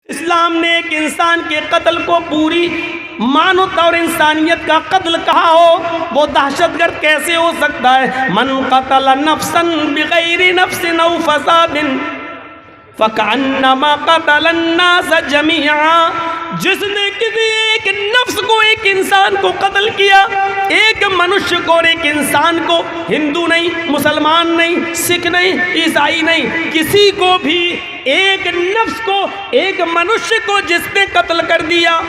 اسلام نے ایک انسان کے قتل کو پوری مانوتا اور انسانیت کا قتل کہا ہو، وہ دہشت گرد کیسے ہو سکتا ہے؟ من قتل نفسا بغیر نفس او فساد فکأنما قتل الناس جميعا، جس نے کسی ایک نفس کو، ایک انسان کو قتل کیا، ایک منشیہ کو اور ایک انسان کو، ہندو نہیں، مسلمان نہیں، سکھ نہیں، عیسائی نہیں، کسی کو بھی ایک نفس کو، ایک منشیہ کو جس نے قتل کر دیا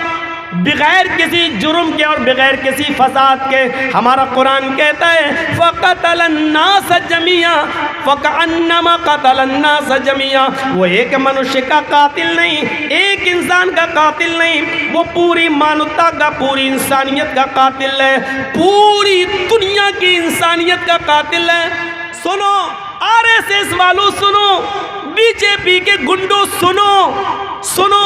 بغیر کسی جرم کے اور بغیر کسی فساد کے، ہمارا قرآن کہتا ہے فَقَتَلَ النَّاسَ جَمِيعًا فَكَأَنَّمَا قَتَلَ النَّاسَ جَمِيعًا، وہ ایک منشیہ کا قاتل نہیں، ایک انسان کا قاتل نہیں، وہ پوری مانوتا کا، پوری انسانیت کا قاتل ہے، پوری دنیا کی انسانیت کا قاتل ہے۔ سنو RSS والوں، سنو BJP کے گنڈوں، سنو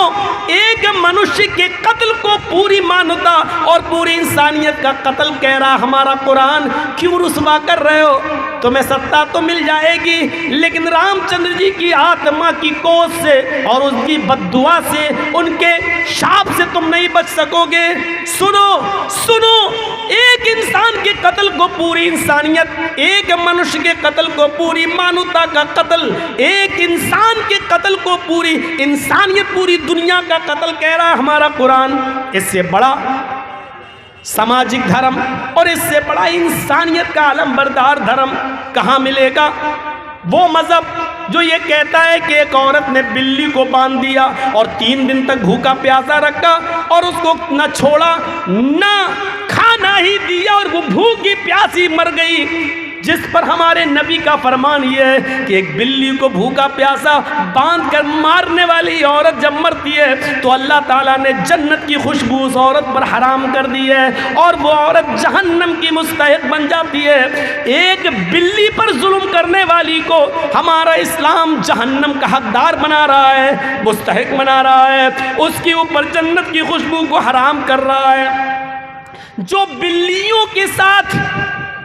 ایک منشیہ کے قتل کو پوری مانوتا اور پوری انسانیت کا قتل کہہ رہا ہمارا قرآن، کیوں رسوا کر رہے ہو؟ تمہیں ستہ تو مل جائے گی، لیکن رام چندر جی کی آتما کی کوس سے اور اس کی بد دعا سے، ان کے شاپ سے تم نہیں بچ سکو گے۔ سنو ایک انسان کے قتل کو پوری انسانیت، ایک منشیہ کے قتل کو پوری مانوتا کا قتل، ایک انسان کے قتل کو پوری انسانیت، پوری دنیا کا قتل کہہ رہا ہمارا قرآن۔ اس سے بڑا سماجک دھرم اور اس سے بڑا انسانیت کا علم بردار دھرم کہاں ملے گا؟ وہ مذہب جو یہ کہتا ہے کہ ایک عورت نے بلی کو باندھ دیا اور 3 دن تک بھوکا پیاسا رکھا اور اس کو نہ چھوڑا نہ کھانا ہی دیا اور وہ بھوکی پیاسی مر گئی، جس پر ہمارے نبی کا فرمان یہ ہے کہ ایک بلی کو بھوکا پیاسا باندھ کر مارنے والی عورت جب مرتی ہے تو اللہ تعالیٰ نے جنت کی خوشبو اس عورت پر حرام کر دی ہے اور وہ عورت جہنم کی مستحق بن جاتی ہے۔ ایک بلی پر ظلم کرنے والی کو ہمارا اسلام جہنم کا حقدار بنا رہا ہے، مستحق بنا رہا ہے، اس کے اوپر جنت کی خوشبو کو حرام کر رہا ہے۔ جو بلیوں کے ساتھ،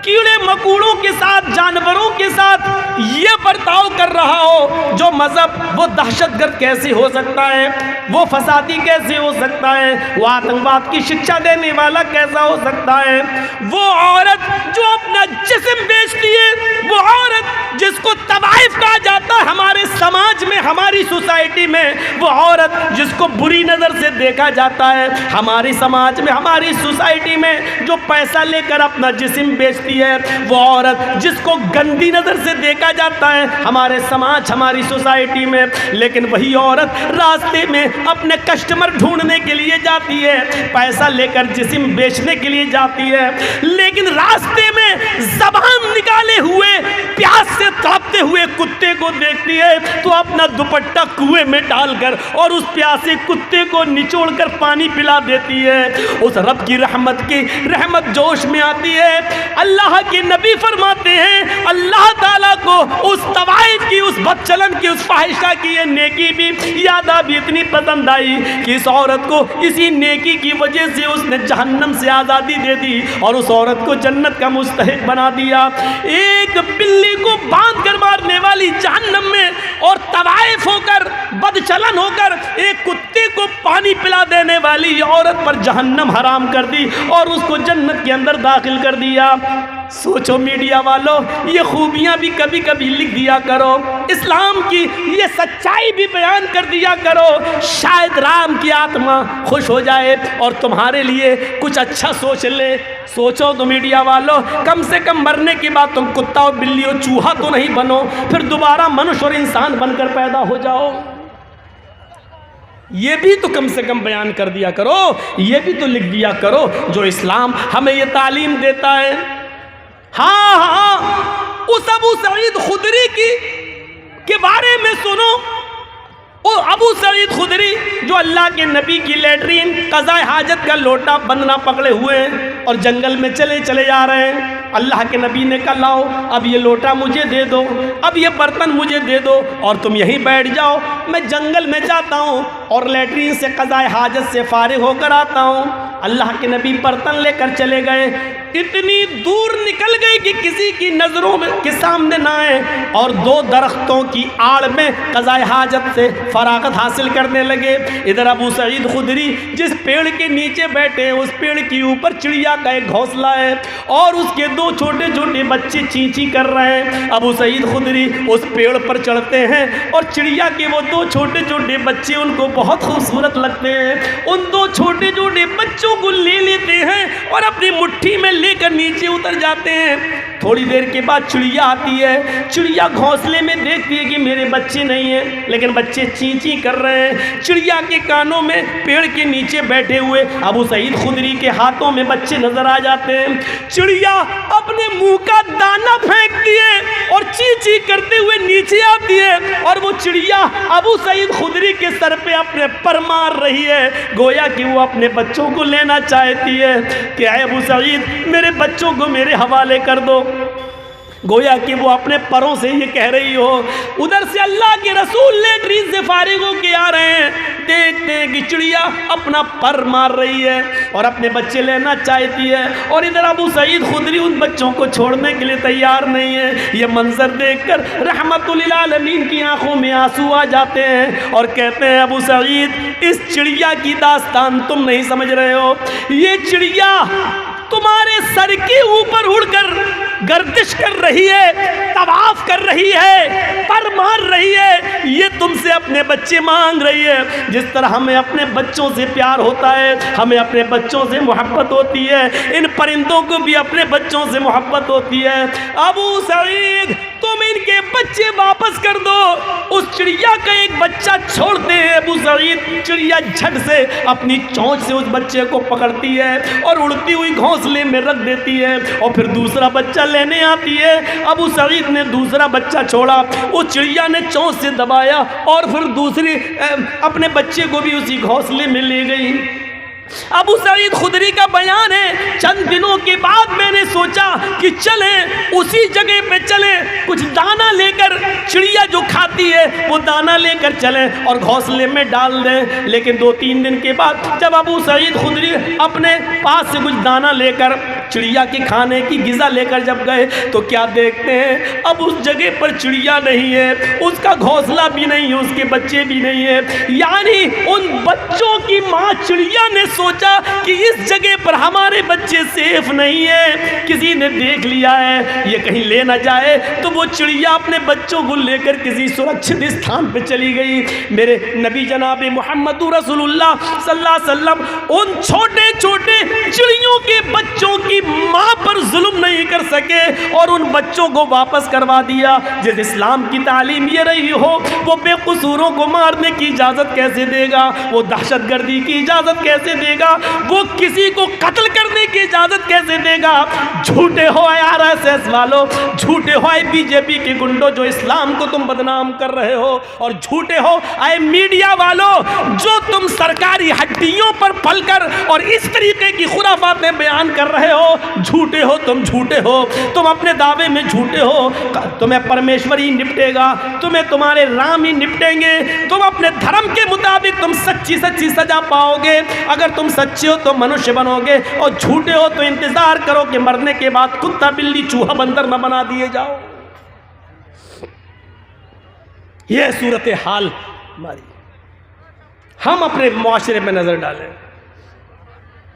کیڑے مکوڑوں کے ساتھ، جانوروں کے ساتھ یہ برتاؤ کر رہا ہو، جو مذہب، وہ دہشت گرد کیسے ہو سکتا ہے؟ وہ فسادی کیسے ہو سکتا ہے؟ وہ آتنکواد کی شکشا دینے والا کیسا ہو سکتا ہے؟ وہ عورت جو اپنا جسم بیچتی ہے، وہ عورت جس کو طوائف کہا جاتا ہے ہمارے سماج میں، ہماری سوسائٹی میں، وہ عورت جس کو بری نظر سے دیکھا جاتا ہے ہماری سماج میں، ہماری سوسائٹی میں، جو پیسہ لے کر اپنا جسم بیچتی ہے، وہ عورت جس کو گندی نظر سے دیکھا جاتا ہے ہمارے سماج، ہماری سوسائٹی میں، لیکن وہی عورت راستے میں اپنے کسٹمر ڈھونڈنے کے لیے جاتی ہے، پیسہ لے کر جسم بیچنے کے لیے جاتی ہے، لیکن راستے میں زبان نکالے ہوئے پیاس سے تڑپتے ہوئے کتے کو دیکھتی ہے تو اپنا دوپٹہ کنویں میں ڈال کر اور اس پیاسے کتے کو نچوڑ کر پانی پلا دیتی ہے۔ اس رب کی رحمت جوش میں آتی ہے۔ اللہ کے نبی فرماتے ہیں اللہ تعالیٰ کو اس طوائف کی، اس بدچلن کی، اس فاحشہ کی یہ نیکی بھی یاد بھی اتنی پسند آئی کہ اس عورت کو اسی نیکی کی وجہ سے اس نے جہنم سے آزادی دے دی اور اس عورت کو جنت کا مستحق بنا دیا۔ ایک بلی کو باندھ کر مارنے والی جہنم میں، اور طوائف ہو کر، بدچلن ہو کر ایک کتے کو پانی پلا دینے والی عورت پر جہنم حرام کر دی اور اس کو جنت کے اندر داخل کر دیا۔ سوچو میڈیا والوں، یہ خوبیاں بھی کبھی کبھی لکھ دیا کرو، اسلام کی یہ سچائی بھی بیان کر دیا کرو، شاید رام کی آتما خوش ہو جائے اور تمہارے لیے کچھ اچھا سوچ لے۔ سوچو تو میڈیا والوں، کم سے کم مرنے کے بعد تم کتا اور بلی اور چوہا تو نہیں بنو، پھر دوبارہ منشیہ اور انسان بن کر پیدا ہو جاؤ۔ یہ بھی تو کم سے کم بیان کر دیا کرو، یہ بھی تو لکھ دیا کرو جو اسلام ہمیں یہ تعلیم دیتا ہے۔ ہاں اس ابو سعید خدری کے بارے میں سنو۔ ابو سعید خدری جو اللہ کے نبی کی لیٹرین قضاء حاجت کا لوٹا بندنا پکڑے ہوئے ہیں اور جنگل میں چلے جا رہے ہیں، اللہ کے نبی نے کہا لاؤ اب یہ لوٹا مجھے دے دو، اب یہ برتن مجھے دے دو اور تم یہیں بیٹھ جاؤ، میں جنگل میں جاتا ہوں اور لیٹرین سے قضاء حاجت سے فارغ ہو کر آتا ہوں۔ اللہ کے نبی برتن لے کر چلے گئے، اتنی دور نکل گئی کہ کسی کی نظروں میں کے سامنے نہ آئے، اور 2 درختوں کی آڑ میں قضاء حاجت سے فراغت حاصل کرنے لگے۔ ادھر ابو سعید خدری جس پیڑ کے نیچے بیٹھے ہیں، اس پیڑ کے اوپر چڑیا کا ایک گھونسلہ ہے اور اس کے 2 چھوٹے چھوٹے بچے چیں چیں کر رہے ہیں۔ ابو سعید خدری اس پیڑ پر چڑھتے ہیں اور چڑیا کے وہ 2 چھوٹے چھوٹے بچے ان کو بہت خوبصورت لگتے ہیں، ان 2 چھوٹے چھوٹے بچوں کو لے لیتے ہیں اور اپنی مٹھی میں لے کر نیچے اتر جاتے ہیں۔ تھوڑی دیر کے بعد چڑیا آتی ہے، چڑیا گھونسلے میں دیکھتی ہے کہ میرے بچے نہیں ہیں، لیکن بچے چیں چیں کر رہے ہیں۔ چڑیا کے کانوں میں پیڑ کے نیچے بیٹھے ہوئے ابو سعید خدری کے ہاتھوں میں بچے نظر آ جاتے ہیں۔ چڑیا اپنے منہ کا دانہ پھینکتی ہے اور چیں چیں کرتے ہوئے نیچے آتی ہے، اور وہ چڑیا ابو سعید خدری کے سر پہ اپنے پر مار رہی ہے، گویا کہ وہ اپنے بچوں کو لینا چاہتی ہے کہ اے ابو سعید میرے بچوں کو میرے حوالے کر دو، گویا کہ وہ اپنے پروں سے یہ کہہ رہی ہو۔ ادھر سے اللہ کے رسول لیٹرین سے فارغ ہو کے آ رہے ہیں، دیکھتے ہیں کہ چڑیا اپنا پر مار رہی ہے اور اپنے بچے لینا چاہتی ہے، اور ادھر ابو سعید خدری ان بچوں کو چھوڑنے کے لیے تیار نہیں ہے۔ یہ منظر دیکھ کر رحمت للعالمین کی آنکھوں میں آنسو آ جاتے ہیں اور کہتے ہیں ابو سعید اس چڑیا کی داستان تم نہیں سمجھ رہے ہو، یہ چڑیا تمہارے سر کے اوپر اڑ کر گردش کر رہی ہے، طواف کر رہی ہے، پر مار رہی ہے، یہ تم سے اپنے بچے مانگ رہی ہے۔ جس طرح ہمیں اپنے بچوں سے پیار ہوتا ہے، ہمیں اپنے بچوں سے محبت ہوتی ہے، ان پرندوں کو بھی اپنے بچوں سے محبت ہوتی ہے۔ ابو سعید تم ان کے بچے واپس کر دو۔ اس چڑیا کا ایک بچہ چھوڑتے ہیں ابو سعید، چڑیا جھٹ سے اپنی چونچ سے اس بچے کو پکڑتی ہے اور اڑتی ہوئی گھونسلے میں رکھ دیتی ہے، اور پھر دوسرا بچہ لینے آتی ہے۔ ابو سعید نے دوسرا بچہ چھوڑا، اس چڑیا نے چونچ سے دبایا اور پھر دوسری اپنے بچے کو بھی اسی گھونسلے میں لے گئی۔ ابو سعید خدری کا بیان ہے، چند دنوں کے بعد میں نے سوچا کہ چلیں اسی جگہ پہ چلیں، کچھ دانہ لے کر، چڑیا جو کھاتی ہے وہ دانہ لے کر چلیں اور گھونسلے میں ڈال دیں۔ لیکن 2-3 دن کے بعد جب ابو سعید خدری اپنے پاس سے کچھ دانہ لے کر، چڑیا کی کھانے کی غذا لے کر جب گئے تو کیا دیکھتے ہیں، اب اس جگہ پر چڑیا نہیں ہے، اس کا گھونسلہ بھی نہیں ہے، اس کے بچے بھی نہیں ہیں۔ یعنی ان بچوں کی ماں چڑیا نے سوچا کہ اس جگہ پر ہمارے بچے سیف نہیں ہیں، کسی نے دیکھ لیا ہے، یہ کہیں لے نہ جائے، تو وہ چڑیا اپنے بچوں کو لے کر کسی سرکشت استھان پہ چلی گئی۔ میرے نبی جناب محمد رسول اللہ صلی اللہ علیہ وسلم ان چھوٹے چھوٹے چڑیوں کے بچوں کی ماں پر ظلم نہیں کر سکے اور ان بچوں کو واپس کروا دیا۔ جس اسلام کی تعلیم یہ رہی ہو، وہ بے قصوروں کو مارنے کی اجازت کیسے دے گا، وہ دہشت گردی کی اجازت کیسے دے گا، وہ کسی کو قتل کرنے کی اجازت کیسے دے گا؟ جھوٹے ہو اے RSS والو، جھوٹے ہو اے BJP کے گنڈوں جو اسلام کو تم بدنام کر رہے ہو، اور جھوٹے ہو اے میڈیا والو جو تم سرکاری ہڈیوں پر پل کر اور اس طریقے کی خرافاتیں بیان کر رہے ہو۔ جھوٹے ہو تم، جھوٹے ہو تم، اپنے دعوے میں جھوٹے ہو۔ تمہیں پرمیشور ہی نپٹے گا، تمہیں تمہارے رام ہی نپٹیں گے، تم اپنے دھرم کے مطابق تم سچی سچی سزا پاؤ گے۔ اگر تم سچے ہو تو منوشیہ بنو گے، اور جھوٹے ہو تو انتظار کرو کہ مرنے کے بعد کتا بلی چوہا بندر نہ بنا دیے جاؤ۔ یہ صورتحال ہماری، ہم اپنے معاشرے میں نظر ڈالیں۔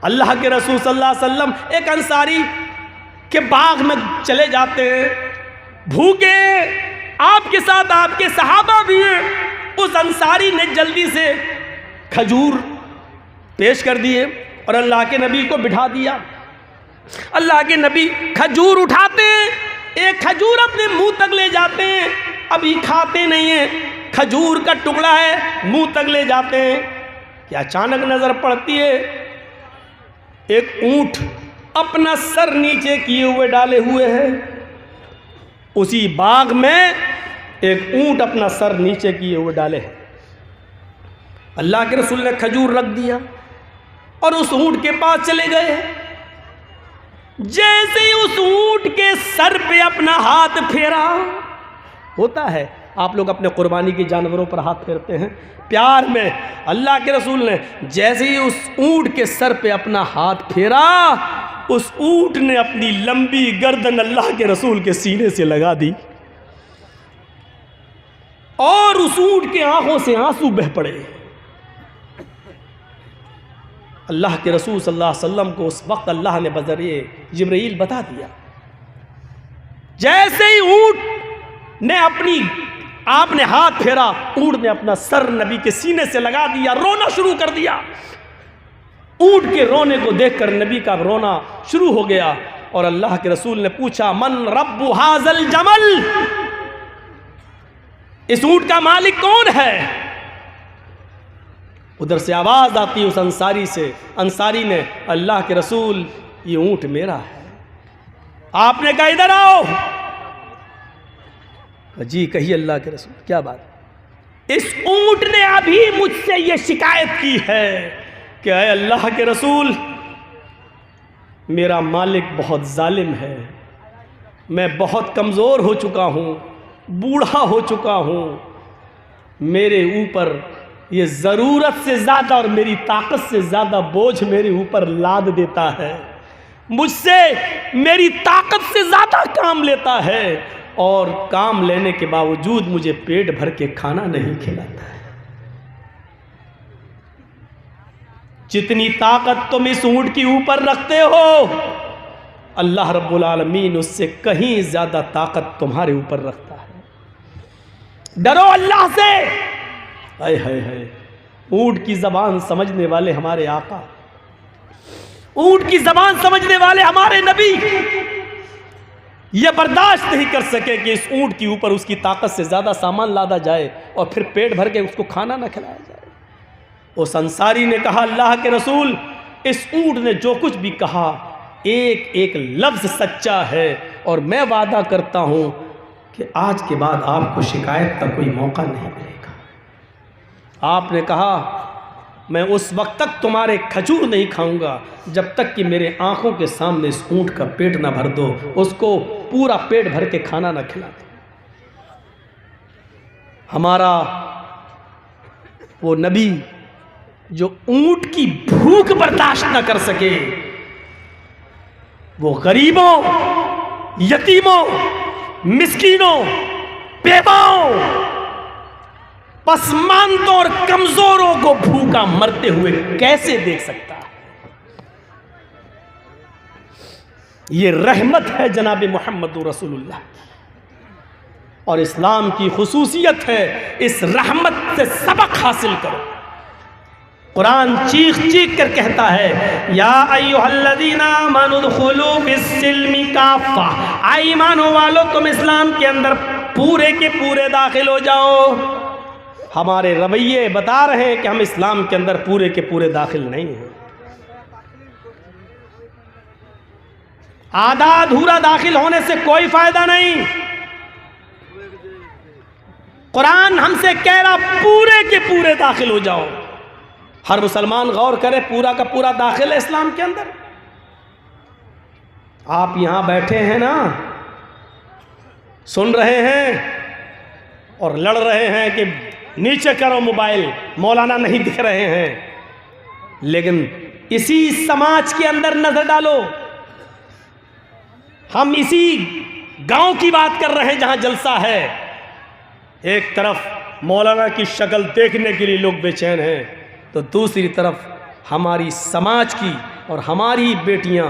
اللہ کے رسول صلی اللہ علیہ وسلم ایک انصاری کے باغ میں چلے جاتے ہیں، بھوکے، آپ کے ساتھ آپ کے صحابہ بھی ہیں۔ اس انصاری نے جلدی سے کھجور پیش کر دیے اور اللہ کے نبی کو بٹھا دیا۔ اللہ کے نبی کھجور اٹھاتے ہیں، ایک کھجور اپنے منہ تک لے جاتے ہیں، ابھی کھاتے نہیں ہیں، کھجور کا ٹکڑا ہے، منہ تک لے جاتے ہیں کہ اچانک نظر پڑتی ہے ایک اونٹ اپنا سر نیچے کیے ہوئے ڈالے ہوئے ہے۔ اسی باغ میں ایک اونٹ اپنا سر نیچے کیے ہوئے ڈالے ہے۔ اللہ کے رسول نے کھجور رکھ دیا اور اس اونٹ کے پاس چلے گئے۔ جیسے ہی اس اونٹ کے سر پہ اپنا ہاتھ پھیرا، ہوتا ہے آپ لوگ اپنے قربانی کے جانوروں پر ہاتھ پھیرتے ہیں پیار میں، اللہ کے رسول نے جیسے ہی اس اونٹ کے سر پہ اپنا ہاتھ پھیرا، اس اونٹ نے اپنی لمبی گردن اللہ کے رسول کے سینے سے لگا دی اور اس اونٹ کے آنکھوں سے آنسو بہہ پڑے۔ اللہ کے رسول صلی اللہ علیہ وسلم کو اس وقت اللہ نے بذریعہ جبرائیل بتا دیا۔ جیسے ہی اونٹ نے آپ نے ہاتھ پھیرا، اونٹ نے اپنا سر نبی کے سینے سے لگا دیا، رونا شروع کر دیا۔ اونٹ کے رونے کو دیکھ کر نبی کا رونا شروع ہو گیا اور اللہ کے رسول نے پوچھا من رب ھذا الجمل، اس اونٹ کا مالک کون ہے؟ ادھر سے آواز آتی اس انصاری سے، انصاری نے اللہ کے رسول یہ اونٹ میرا ہے۔ آپ نے کہا ادھر آؤ۔ جی کہیے اللہ کے رسول کیا بات؟ اس اونٹ نے ابھی مجھ سے یہ شکایت کی ہے کہ اے اللہ کے رسول میرا مالک بہت ظالم ہے، میں بہت کمزور ہو چکا ہوں، بوڑھا ہو چکا ہوں، میرے اوپر یہ ضرورت سے زیادہ اور میری طاقت سے زیادہ بوجھ میرے اوپر لاد دیتا ہے، مجھ سے میری طاقت سے زیادہ کام لیتا ہے اور کام لینے کے باوجود مجھے پیٹ بھر کے کھانا نہیں کھلاتا ہے۔ جتنی طاقت تم اس اونٹ کے اوپر رکھتے ہو اللہ رب العالمین اس سے کہیں زیادہ طاقت تمہارے اوپر رکھتا ہے۔ ڈرو اللہ سے۔ اے ہائے ہائے، اونٹ کی زبان سمجھنے والے ہمارے آقا، اونٹ کی زبان سمجھنے والے ہمارے نبی یہ برداشت نہیں کر سکے کہ اس اونٹ کے اوپر اس کی طاقت سے زیادہ سامان لادا جائے اور پھر پیٹ بھر کے اس کو کھانا نہ کھلایا جائے۔ اس انصاری نے کہا اللہ کے رسول اس اونٹ نے جو کچھ بھی کہا ایک ایک لفظ سچا ہے اور میں وعدہ کرتا ہوں کہ آج کے بعد آپ کو شکایت کا کوئی موقع نہیں ملے گا۔ آپ نے کہا میں اس وقت تک تمہارے کھجور نہیں کھاؤں گا جب تک کہ میرے آنکھوں کے سامنے اس اونٹ کا پیٹ نہ بھر دو، اس کو پورا پیٹ بھر کے کھانا نہ کھلا دو۔ ہمارا وہ نبی جو اونٹ کی بھوک برداشت نہ کر سکے، وہ غریبوں، یتیموں، مسکینوں، بیواؤں، پسماندوں اور کمزوروں کو بھوکا مرتے ہوئے کیسے دیکھ سکتا ہے؟ یہ رحمت ہے جناب محمد رسول اللہ اور اسلام کی خصوصیت ہے، اس رحمت سے سبق حاصل کرو۔ قرآن چیخ چیخ کر کہتا ہے یا ایھا الذین آمنوا ادخلوا فی السلم کافہ، اے ایمانوں والو تم اسلام کے اندر پورے کے پورے داخل ہو جاؤ۔ ہمارے رویے بتا رہے ہیں کہ ہم اسلام کے اندر پورے کے پورے داخل نہیں ہیں، آدھا ادھورا داخل ہونے سے کوئی فائدہ نہیں۔ قرآن ہم سے کہہ رہا پورے کے پورے داخل ہو جاؤ۔ ہر مسلمان غور کرے پورا کا پورا داخل ہے اسلام کے اندر۔ آپ یہاں بیٹھے ہیں نا، سن رہے ہیں اور لڑ رہے ہیں کہ نیچے کرو موبائل، مولانا نہیں دکھ رہے ہیں، لیکن اسی سماج کے اندر نظر ڈالو، ہم اسی گاؤں کی بات کر رہے ہیں جہاں جلسہ ہے، ایک طرف مولانا کی شکل دیکھنے کے لیے لوگ بے چین ہیں تو دوسری طرف ہماری سماج کی اور ہماری بیٹیاں